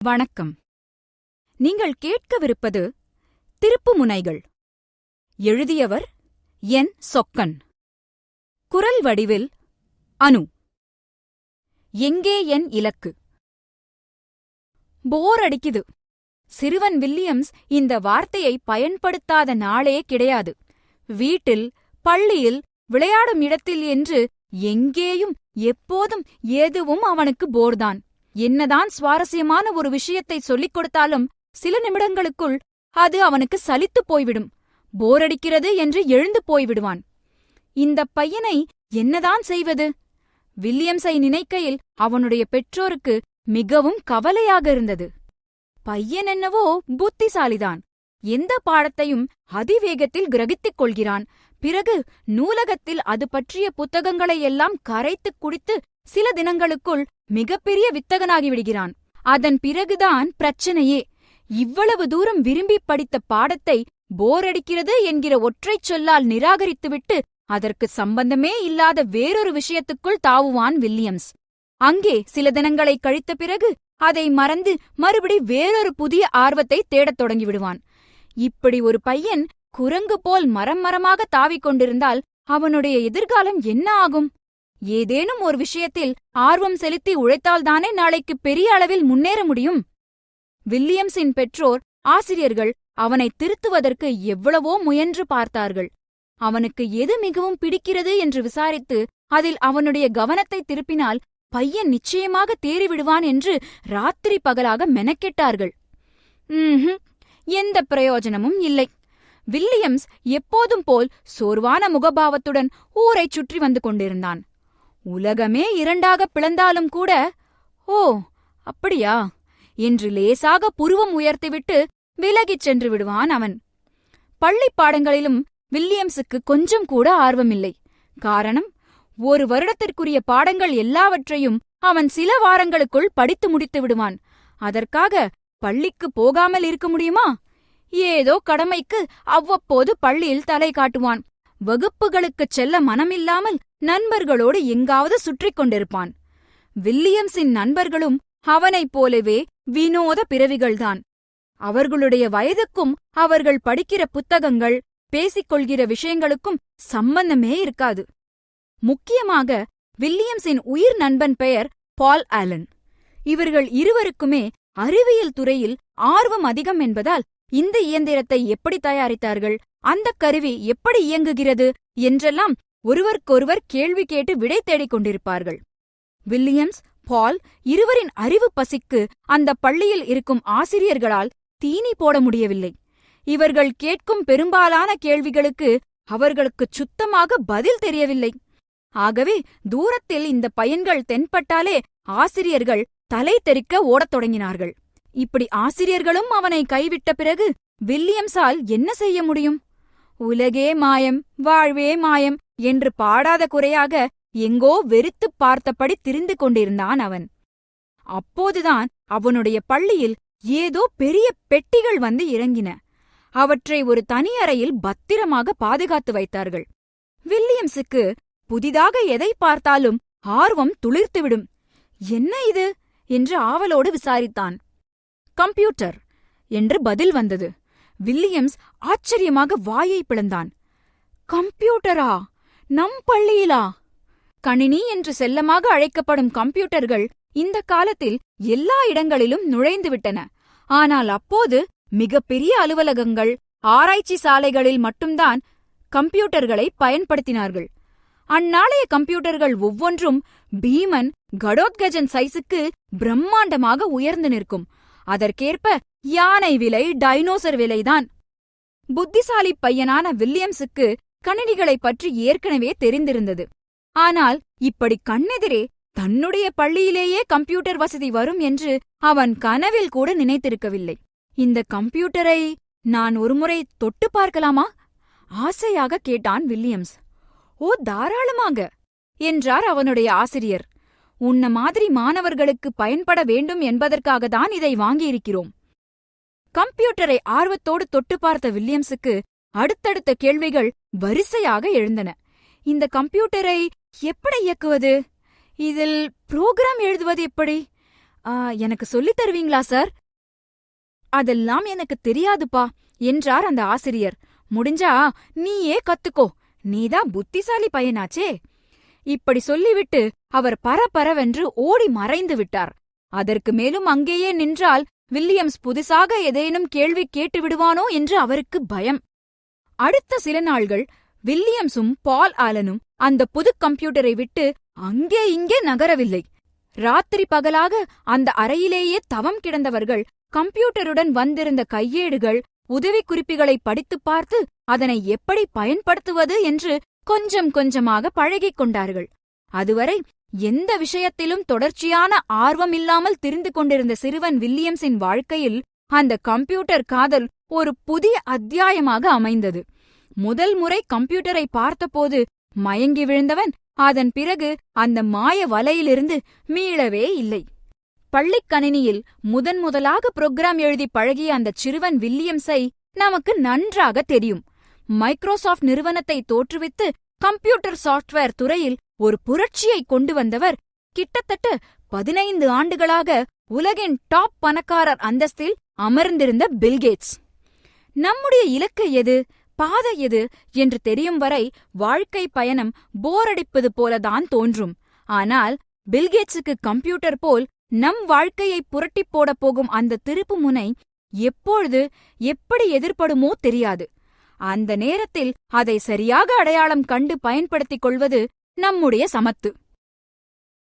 வணக்கம். நீங்கள் கேட்கவிருப்பது திருப்புமுனைகள். எழுதியவர் என். சொக்கன். குரல் வடிவில் அனு. எங்கே என் இலக்கு? போர் அடிக்குது. சிறுவன் வில்லியம்ஸ் இந்த வார்த்தையை பயன்படுத்தாத நாளே கிடையாது. வீட்டில், பள்ளியில், விளையாடும் இடத்தில் என்று எங்கேயும் எப்போதும் எதுவும் அவனுக்கு போர்தான். என்னதான் சுவாரஸ்யமான ஒரு விஷயத்தை சொல்லிக் கொடுத்தாலும் சில நிமிடங்களுக்குள் அது அவனுக்கு சலித்துப் போய்விடும். போரடிக்கிறது என்று எழுந்து போய்விடுவான். இந்த பையனை என்னதான் செய்வது? வில்லியம்ஸை நினைக்கையில் அவனுடைய பெற்றோருக்கு மிகவும் கவலையாக இருந்தது. பையன் என்னவோ புத்திசாலிதான். எந்த பாடத்தையும் அதிவேகத்தில் கிரகித்துக் கொள்கிறான். பிறகு நூலகத்தில் அது பற்றிய புத்தகங்களையெல்லாம் கரைத்துக் குடித்து சில தினங்களுக்குள் மிகப்பெரிய வித்தகனாகிவிடுகிறான். அதன் பிறகுதான் பிரச்சனையே. இவ்வளவு தூரம் விரும்பி படித்த பாடத்தை போரடிக்கிறது என்கிற ஒற்றைச் சொல்லால் நிராகரித்துவிட்டு அதற்கு சம்பந்தமே இல்லாத வேறொரு விஷயத்துக்குள் தாவுவான் வில்லியம்ஸ். அங்கே சில தினங்களை கழித்த பிறகு அதை மறந்து மறுபடி வேறொரு புதிய ஆர்வத்தை தேடத் தொடங்கிவிடுவான். இப்படி ஒரு பையன் குரங்கு போல் மரமாக தாவிக் கொண்டிருந்தால் அவனுடைய எதிர்காலம் என்ன ஆகும்? ஏதேனும் ஒரு விஷயத்தில் ஆர்வம் செலுத்தி உழைத்தால்தானே நாளைக்கு பெரிய அளவில் முன்னேற முடியும். வில்லியம்ஸின் பெற்றோர், ஆசிரியர்கள் அவனை திருத்துவதற்கு எவ்வளவோ முயன்று பார்த்தார்கள். அவனுக்கு எது மிகவும் பிடிக்கிறது என்று விசாரித்து அதில் அவனுடைய கவனத்தை திருப்பினால் பையன் நிச்சயமாக தேறிவிடுவான் என்று ராத்திரி பகலாக மெனக்கெட்டார்கள். எந்த பிரயோஜனமும் இல்லை. வில்லியம்ஸ் எப்போதும் போல் சோர்வான முகபாவத்துடன் ஊரைச் சுற்றி வந்து கொண்டிருந்தான். உலகமே இரண்டாகப் பிளந்தாலும் கூட, ஓ அப்படியா என்று லேசாக புருவம் உயர்த்திவிட்டு விலகிச் சென்று விடுவான் அவன். பள்ளிப் பாடங்களிலும் வில்லியம்ஸுக்கு கொஞ்சம் கூட ஆர்வமில்லை. காரணம், ஒரு வருடத்திற்குரிய பாடங்கள் எல்லாவற்றையும் அவன் சில வாரங்களுக்குள் படித்து முடித்து விடுவான். அதற்காக பள்ளிக்கு போகாமல் இருக்க முடியுமா? ஏதோ கடமைக்கு அவ்வப்போது பள்ளியில் தலை காட்டுவான். வகுப்புகளுக்குச் செல்ல மனமில்லாமல் நண்பர்களோடு எங்காவது சுற்றிக் கொண்டிருப்பான். வில்லியம்ஸின் நண்பர்களும் அவனைப் போலவே வினோத பிறவிகள்தான். அவர்களுடைய வயதுக்கும் அவர்கள் படிக்கிற புத்தகங்கள், பேசிக்கொள்கிற விஷயங்களுக்கும் சம்பந்தமே இருக்காது. முக்கியமாக வில்லியம்ஸின் உயிர் நண்பன் பெயர் பால் ஆலன். இவர்கள் இருவருக்குமே அறிவியல் துறையில் ஆர்வம் அதிகம் என்பதால் இந்த இயந்திரத்தை எப்படி தயாரித்தார்கள், அந்த கருவி எப்படி இயங்குகிறது என்றெல்லாம் ஒருவருக்கொருவர் கேள்வி கேட்டு விடை தேடிக் கொண்டிருப்பார்கள். வில்லியம்ஸ், பால் இருவரின் அறிவு பசிக்கு அந்த பள்ளியில் இருக்கும் ஆசிரியர்களால் தீனி போட முடியவில்லை. இவர்கள் கேட்கும் பெரும்பாலான கேள்விகளுக்கு அவர்களுக்குச் சுத்தமாக பதில் தெரியவில்லை. ஆகவே தூரத்தில் இந்த பையன்கள் தென்பட்டாலே ஆசிரியர்கள் தலை தெறிக்க ஓடத் தொடங்கினார்கள். இப்படி ஆசிரியர்களும் அவனை கைவிட்ட பிறகு வில்லியம்ஸால் என்ன செய்ய முடியும்? உலகே மாயம், வாழ்வே மாயம் என்று பாடாத குறையாக எங்கோ வெறித்துப் பார்த்தபடி திரிந்து கொண்டிருந்தான் அவன். அப்போதுதான் அவனுடைய பள்ளியில் ஏதோ பெரிய பெட்டிகள் வந்து இறங்கின. அவற்றை ஒரு தனி அறையில் பத்திரமாக பாதுகாத்து வைத்தார்கள். வில்லியம்ஸுக்கு புதிதாக எதை பார்த்தாலும் ஆர்வம் துளிர்த்துவிடும். என்ன இது என்று ஆவலோடு விசாரித்தான். கம்ப்யூட்டர் என்று பதில் வந்தது. வில்லியம்ஸ் ஆச்சரியமாக வாயை பிளந்தான். கம்ப்யூட்டரா? நம் பள்ளியிலா? கணினி என்று செல்லமாக அழைக்கப்படும் கம்ப்யூட்டர்கள் இந்த காலத்தில் எல்லா இடங்களிலும் நுழைந்துவிட்டன. ஆனால் அப்போது மிகப்பெரிய அலுவலகங்கள், ஆராய்ச்சி சாலைகளில் மட்டும்தான் கம்ப்யூட்டர்களை பயன்படுத்தினார்கள். அந்நாளைய கம்ப்யூட்டர்கள் ஒவ்வொன்றும் பீமன், கடோத்கஜன் சைஸுக்கு பிரம்மாண்டமாக உயர்ந்து நிற்கும். அதற்கேற்ப யானை விலை, டைனோசர் விலைதான். புத்திசாலி பையனான வில்லியம்ஸுக்கு கணினிகளைப் பற்றி ஏற்கனவே தெரிந்திருந்தது. ஆனால் இப்படி கண்ணெதிரே தன்னுடைய பள்ளியிலேயே கம்ப்யூட்டர் வசதி வரும் என்று அவன் கனவில் கூட நினைத்திருக்கவில்லை. இந்த கம்ப்யூட்டரை நான் ஒருமுறை தொட்டு பார்க்கலாமா? ஆசையாக கேட்டான் வில்லியம்ஸ். ஓ, தாராளமாக என்றார் அவனுடைய ஆசிரியர். உன்ன மாதிரி மாணவர்களுக்கு பயன்பட வேண்டும் என்பதற்காகத்தான் இதை வாங்கியிருக்கிறோம். கம்ப்யூட்டரை ஆர்வத்தோடு தொட்டு பார்த்த வில்லியம்ஸுக்கு அடுத்தடுத்த கேள்விகள் வரிசையாக எழுந்தன. இந்த கம்ப்யூட்டரை எப்படி இயக்குவது? இதில் புரோகிராம் எழுதுவது எப்படி? எனக்கு சொல்லித் தருவீங்களா சார்? அதெல்லாம் எனக்கு தெரியாதுப்பா என்றார் அந்த ஆசிரியர். முடிஞ்சா நீயே கத்துக்கோ, நீதான் புத்திசாலி பையனாச்சே. இப்படி சொல்லிவிட்டு அவர் பரபரவென்று ஓடி மறைந்து விட்டார். அதற்கு மேலும் அங்கேயே நின்றால் வில்லியம்ஸ் புதுசாக ஏதேனும் கேள்வி கேட்டு விடுவானோ என்று அவருக்கு பயம். அடுத்த சில நாள்கள் வில்லியம்ஸும் பால் ஆலனும் அந்த புது கம்ப்யூட்டரை விட்டு அங்கே இங்கே நகரவில்லை. ராத்திரி பகலாக அந்த அறையிலேயே தவம் கிடந்தவர்கள் கம்ப்யூட்டருடன் வந்திருந்த கையேடுகள், உதவிக்குறிப்புகளை படித்துப் பார்த்து அதனை எப்படி பயன்படுத்துவது என்று கொஞ்சம் கொஞ்சமாக பழகிக் கொண்டார்கள். அதுவரை எந்த விஷயத்திலும் தொடர்ச்சியான ஆர்வம் இல்லாமல் திரிந்து கொண்டிருந்த சிறுவன் வில்லியம்ஸின் வாழ்க்கையில் அந்த கம்ப்யூட்டர் காதல் ஒரு புதிய அத்தியாயமாக அமைந்தது. முதல் முறை கம்ப்யூட்டரை பார்த்தபோது மயங்கி விழுந்தவன் அதன் பிறகு அந்த மாய வலையிலிருந்து மீளவே இல்லை. பள்ளிக் கணினியில் முதன்முதலாக புரோகிராம் எழுதி பழகிய அந்த சிறுவன் வில்லியம்ஸை நமக்கு நன்றாக தெரியும். மைக்ரோசாஃப்ட் நிறுவனத்தை தோற்றுவித்து கம்ப்யூட்டர் சாஃப்ட்வேர் துறையில் ஒரு புரட்சியை கொண்டு வந்தவர். கிட்டத்தட்ட 15 ஆண்டுகளாக உலகின் டாப் பணக்காரர் அந்தஸ்தில் அமர்ந்திருந்த பில்கேட்ஸ். நம்முடைய இலக்கு எது, பாதை எது என்று தெரியும் வரை வாழ்க்கை பயணம் போரடிப்பது போலதான் தோன்றும். ஆனால் பில்கேட்ஸுக்கு கம்ப்யூட்டர் போல் நம் வாழ்க்கையை புரட்டிப் போடப் போகும் அந்த திருப்பு முனை எப்பொழுது எப்படி எதிர்ப்படுமோ தெரியாது. அந்த நேரத்தில் அதை சரியாக அடையாளம் கண்டு பயன்படுத்திக் கொள்வது நம்முடைய சமத்து.